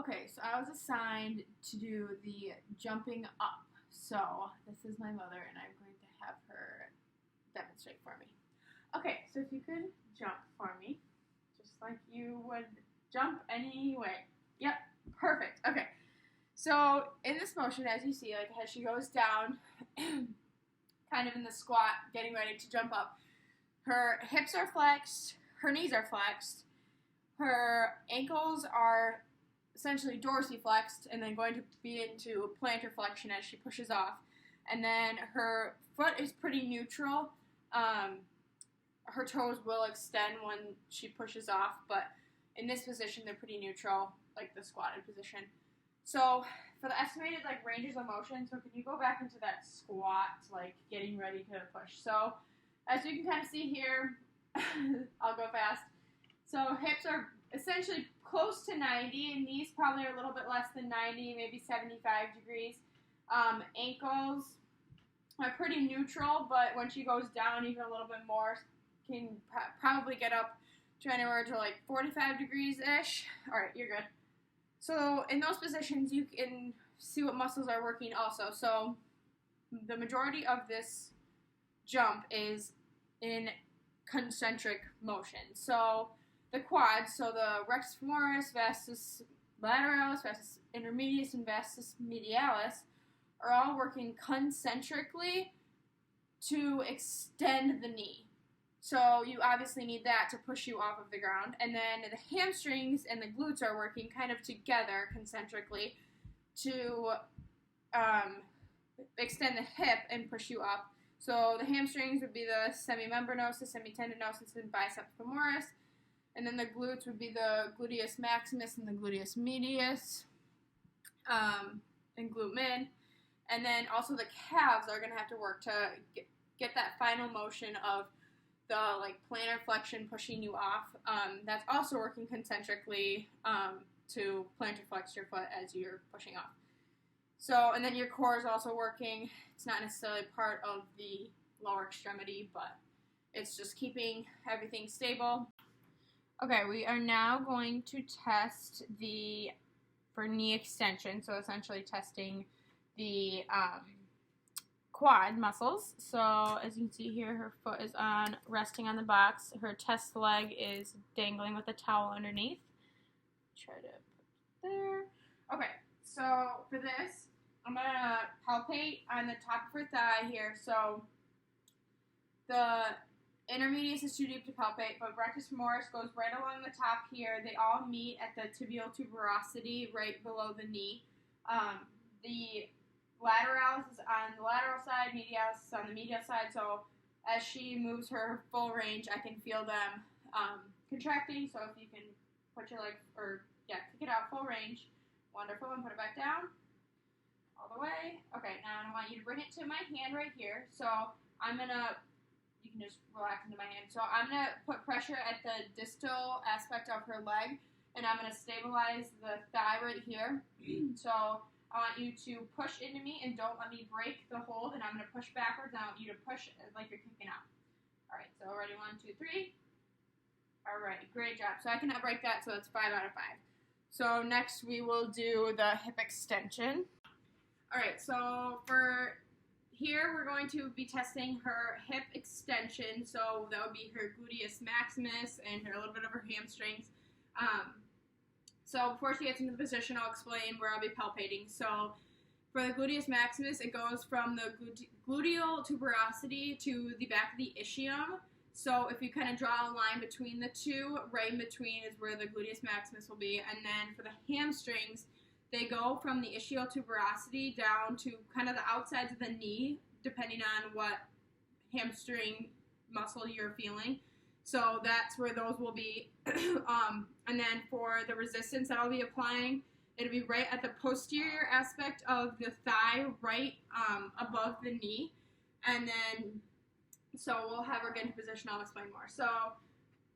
Okay, so I was assigned to do the jumping up. So this is my mother, and I'm going to have her demonstrate for me. Okay, so if you could jump for me, just like you would jump anyway. Yep, perfect. Okay, so in this motion, as you see, like as she goes down, kind of in the squat, getting ready to jump up, her hips are flexed, her knees are flexed, her ankles are essentially dorsiflexed and then going to be into plantar flexion as she pushes off. And then her foot is pretty neutral. Her toes will extend when she pushes off, but in this position they're pretty neutral, like the squatted position. So for the estimated ranges of motion, so can you go back into that squat, getting ready to push. So as you can kind of see here, I'll go fast. So hips are essentially close to 90, and knees probably are a little bit less than 90, maybe 75 degrees. Ankles are pretty neutral, but when she goes down even a little bit more, can probably get up to anywhere to 45 degrees-ish. All right, you're good. So in those positions, you can see what muscles are working also. So the majority of this jump is in concentric motion. So the quads, so the rectus femoris, vastus lateralis, vastus intermedius, and vastus medialis are all working concentrically to extend the knee. So you obviously need that to push you off of the ground. And then the hamstrings and the glutes are working kind of together concentrically to extend the hip and push you up. So the hamstrings would be the semimembranosus, semitendinosus, and biceps femoris. And then the glutes would be the gluteus maximus and the gluteus medius, and glute min. And then also the calves are going to have to work to get that final motion of the plantar flexion pushing you off. That's also working concentrically to plantar flex your foot as you're pushing off. So, and then your core is also working. It's not necessarily part of the lower extremity, but it's just keeping everything stable. Okay, we are now going to test for knee extension, so essentially testing the quad muscles. So as you can see here, her foot is resting on the box. Her test leg is dangling with a towel underneath. Try to put it there. Okay, so for this, I'm going to palpate on the top of her thigh here. So the intermedius is too deep to palpate, but rectus femoris goes right along the top here. They all meet at the tibial tuberosity right below the knee. The lateralis is on the lateral side, medialis is on the medial side. So as she moves her full range, I can feel them contracting. So if you can put your kick it out full range. Wonderful, and put it back down all the way. Okay, now I want you to bring it to my hand right here. So you can just relax into my hand. So I'm going to put pressure at the distal aspect of her leg, and I'm going to stabilize the thigh right here. So I want you to push into me and don't let me break the hold, and I'm going to push backwards, and I want you to push like you're kicking out. All right, so ready, 1, 2, 3. All right, great job. So I cannot break that, so that's 5 out of 5. So next we will do the hip extension. All right, so for here, we're going to be testing her hip extension, so that would be her gluteus maximus and a little bit of her hamstrings. So before she gets into the position, I'll explain where I'll be palpating. So for the gluteus maximus, it goes from the gluteal tuberosity to the back of the ischium. So if you kind of draw a line between the two, right in between is where the gluteus maximus will be. And then for the hamstrings, they go from the ischial tuberosity down to kind of the outsides of the knee, depending on what hamstring muscle you're feeling. So that's where those will be. And then for the resistance that I'll be applying, it'll be right at the posterior aspect of the thigh, right above the knee. And then, so we'll have her get into position. I'll explain more. So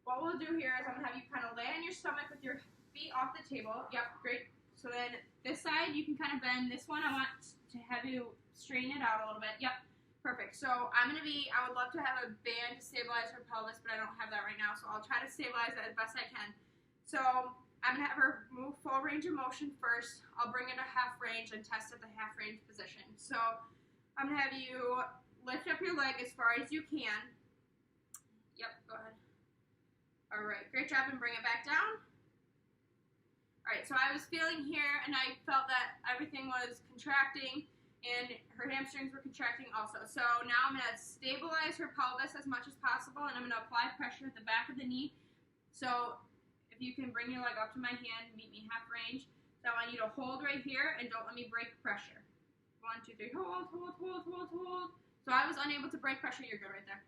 what we'll do here is I'm going to have you kind of lay on your stomach with your feet off the table. Yep, great. So then this side, you can kind of bend. This one, I want to have you straighten it out a little bit. Yep, perfect. So I would love to have a band to stabilize her pelvis, but I don't have that right now. So I'll try to stabilize that as best I can. So I'm going to have her move full range of motion first. I'll bring it to half range and test at the half range position. So I'm going to have you lift up your leg as far as you can. Yep, go ahead. All right, great job, and bring it back down. All right, so I was feeling here, and I felt that everything was contracting, and her hamstrings were contracting also. So now I'm going to stabilize her pelvis as much as possible, and I'm going to apply pressure at the back of the knee. So if you can bring your leg up to my hand, meet me half range. So I want you to hold right here, and don't let me break pressure. 1, 2, 3, hold, hold, hold, hold, hold. So I was unable to break pressure. You're good right there.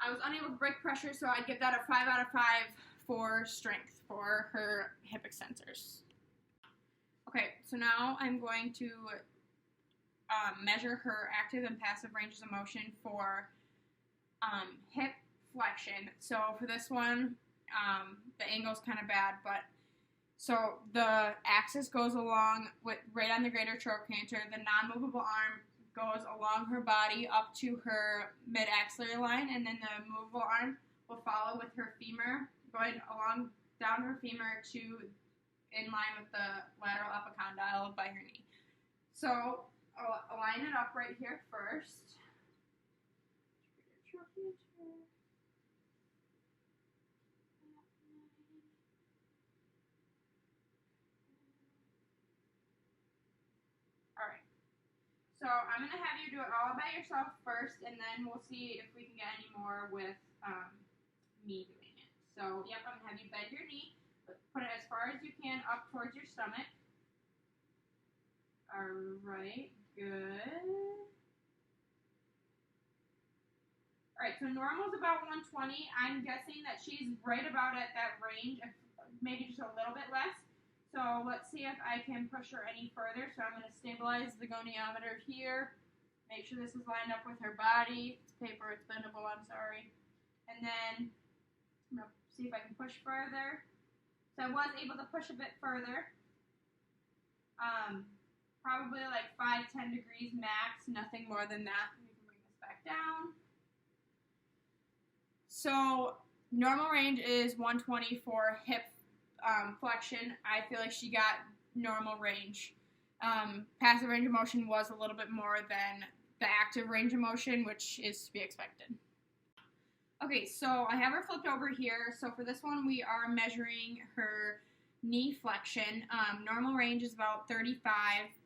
I was unable to break pressure, so I'd give that a 5 out of 5 for strength for her hip extensors. Okay, so now I'm going to measure her active and passive ranges of motion for hip flexion. So for this one, the angle's kind of bad, but so the axis goes along with right on the greater trochanter. The non-movable arm goes along her body up to her mid-axillary line, and then the movable arm will follow with her femur going along down her femur to in line with the lateral epicondyle by her knee. So I'll line it up right here first. Alright, so I'm going to have you do it all by yourself first, and then we'll see if we can get any more with me doing it. So, yep, I'm going to have you bend your knee, put it as far as you can up towards your stomach. Alright, good. Alright, so normal is about 120. I'm guessing that she's right about at that range, maybe just a little bit less. So let's see if I can push her any further. So I'm going to stabilize the goniometer here. Make sure this is lined up with her body. It's paper, it's bendable, I'm sorry. And then I'm going to see if I can push further. So I was able to push a bit further. Probably like 5-10 degrees max, nothing more than that. We can bring this back down. So normal range is 120 for hip flexion. I feel like she got normal range. Passive range of motion was a little bit more than the active range of motion, which is to be expected. Okay, so I have her flipped over here. So for this one, we are measuring her knee flexion. Normal range is about 35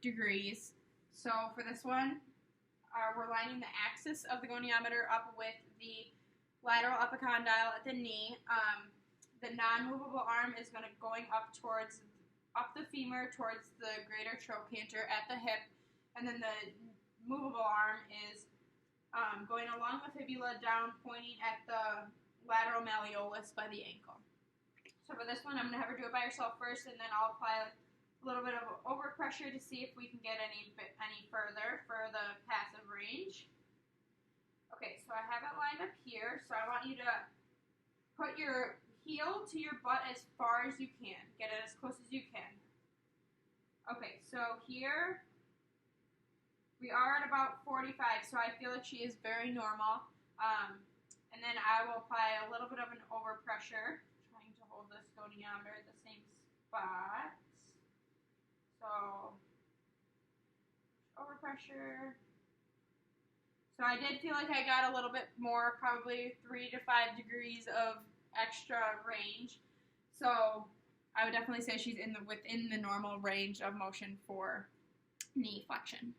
degrees. So for this one, we're lining the axis of the goniometer up with the lateral epicondyle at the knee. The non-movable arm is going up the femur towards the greater trochanter at the hip, and then the movable arm is going along the fibula down, pointing at the lateral malleolus by the ankle. So for this one, I'm going to have her do it by herself first, and then I'll apply a little bit of overpressure to see if we can get any further for the passive range. Okay, so I have it lined up here, so I want you to put your heel to your butt as far as you can. Get it as close as you can. Okay, so here we are at about 45, so I feel like she is very normal. And then I will apply a little bit of an overpressure, trying to hold this goniometer at the same spot. So, overpressure. So I did feel like I got a little bit more, probably 3 to 5 degrees of extra range. So I would definitely say she's within the normal range of motion for knee flexion.